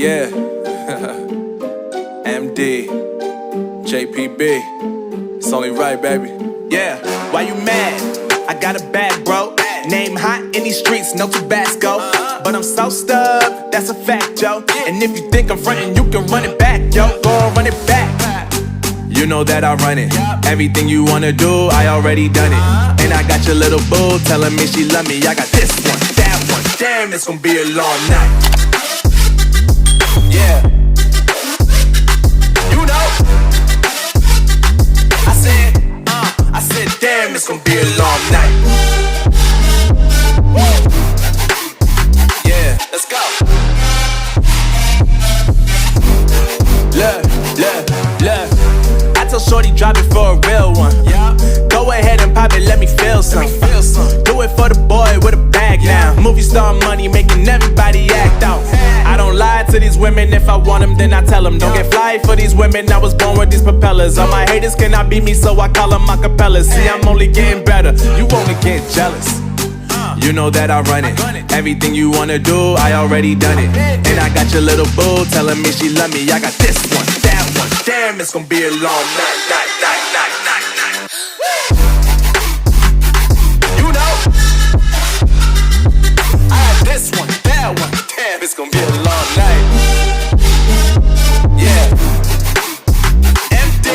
Yeah. MD. JPB. It's only right, baby. Yeah, why you mad? I got a bad bro. Name hot in these streets, no Tabasco. But I'm so stubbed, that's a fact, yo. And if you think I'm frontin', you can run it back, yo. Go on, run it back. You know that I run it. Everything you wanna do, I already done it. And I got your little boo telling me she love me. I got this one, that one. Damn, it's gonna be a long night. Yeah. You know. I said, damn, it's gonna be a long night. Yeah, let's go. Look. I told Shorty drop it for a real one. Yeah. Go ahead and pop it, let me feel some. Do it for the boy with a bag now. Movie star money making everybody act out. I don't lie to these women, if I want them then I tell them. Don't get fly for these women, I was born with these propellers. All my haters cannot beat me, so I call them acapellas. See, I'm only getting better, you only get jealous. You know that I run it. Everything you wanna do, I already done it. And I got your little boo telling me she love me. I got this one, that one. Damn, it's gonna be a long night. You know, I got this one, that one. Damn, it's gonna be a long night. Yeah. MD.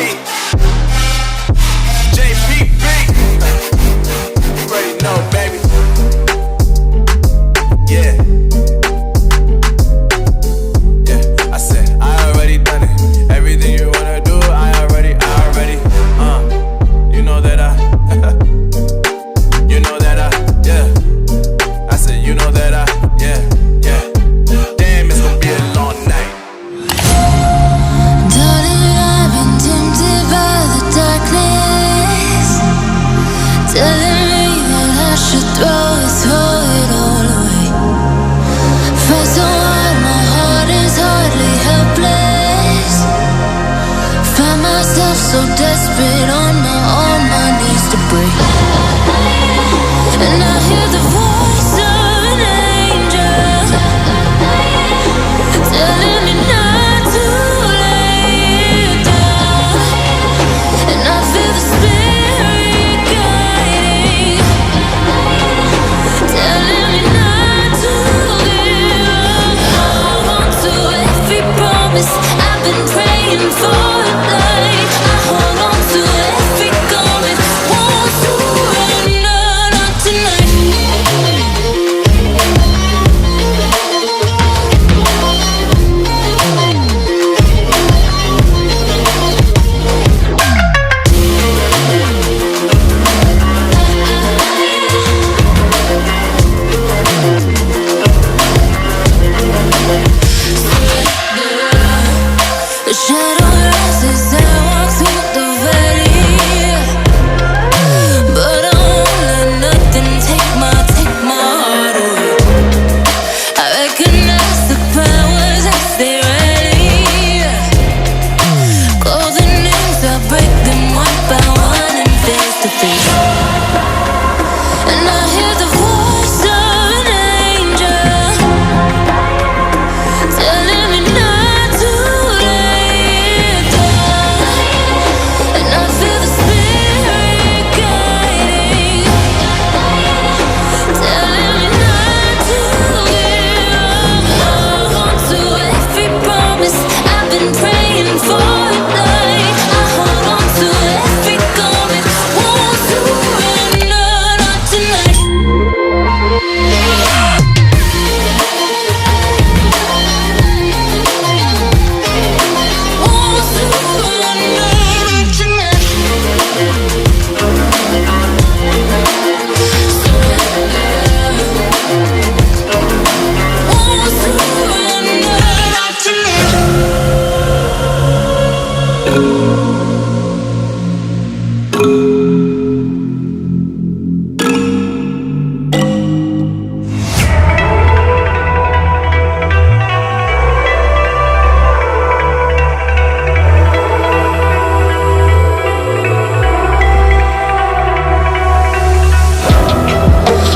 JPB. You already know, baby. Yeah. Yeah, I said, I already done it. Everything you wanna do, I already. You know that you know that yeah. I said, you know that yeah. Damn, it's gonna be a long night. Darling, I've been tempted by the darkness, telling me that I should throw it all away. Fight so hard, my heart is hardly helpless. Find myself so desperate on my knees to break. And I hear the voice of an angel telling me not to lay down. And I feel the spirit guiding, telling me not to give up. Hold on to every promise I've been praying for tonight. I hold on to every garment, won't surrender, not tonight. The shadow rises and I walk through the valley, but I won't let nothing take my heart away. I recognize the powers as they rally. Call the names, I break them one by one and face to face. And I hear the voice of an angel telling me not to lay down. And I feel the spirit guiding, telling me not to give up. Hold on to every promise I've been praying for tonight. I hold on to every garment, won't surrender, not tonight. Won't surrender, not tonight. Won't surrender, not tonight.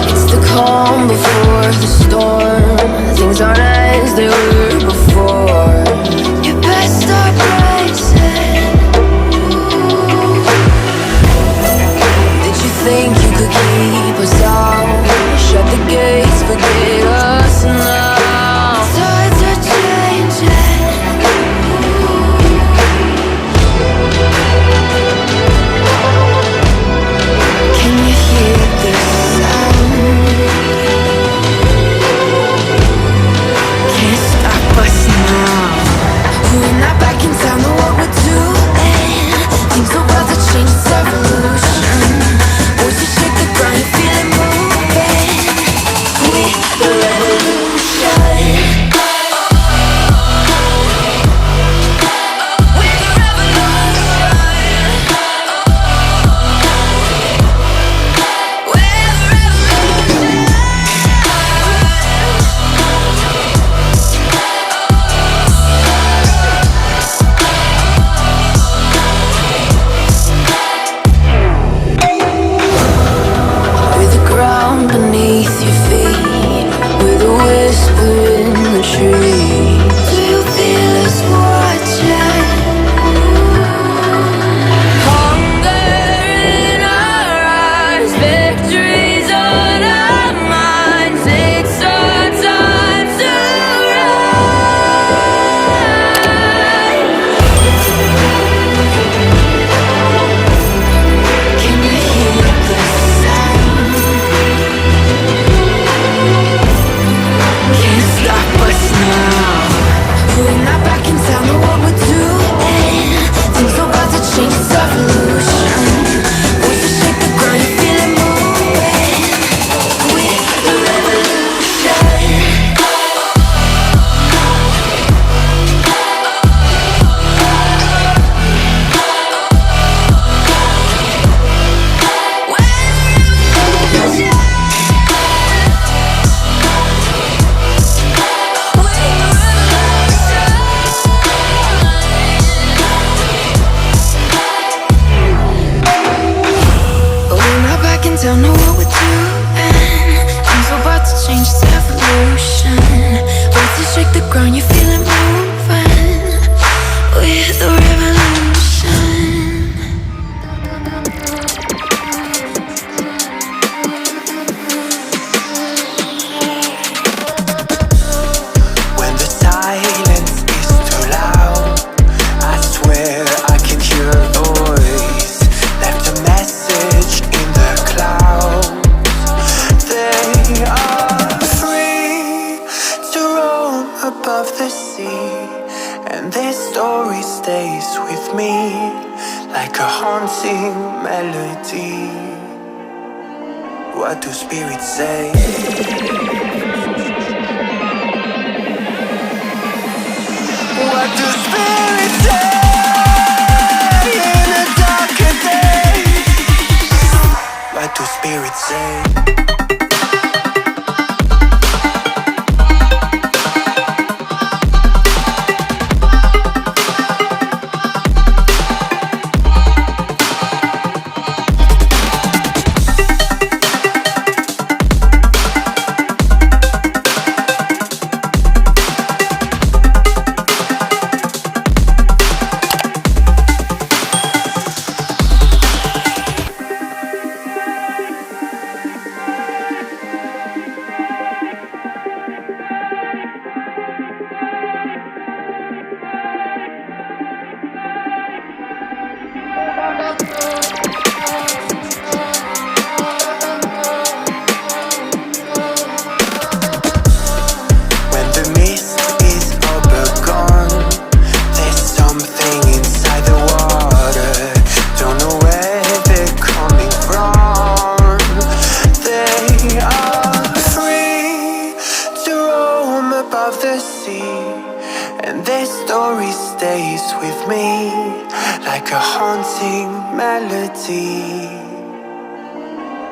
It's the calm before the storm. Things aren't as they were before. above the sea, and this story stays with me like a haunting melody. What do spirits say? What do spirits say in a darker day? What do spirits say?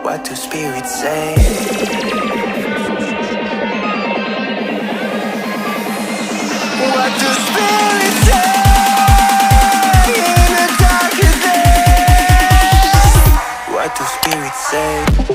What do spirits say? What do spirits say in a darker day? What do spirits say?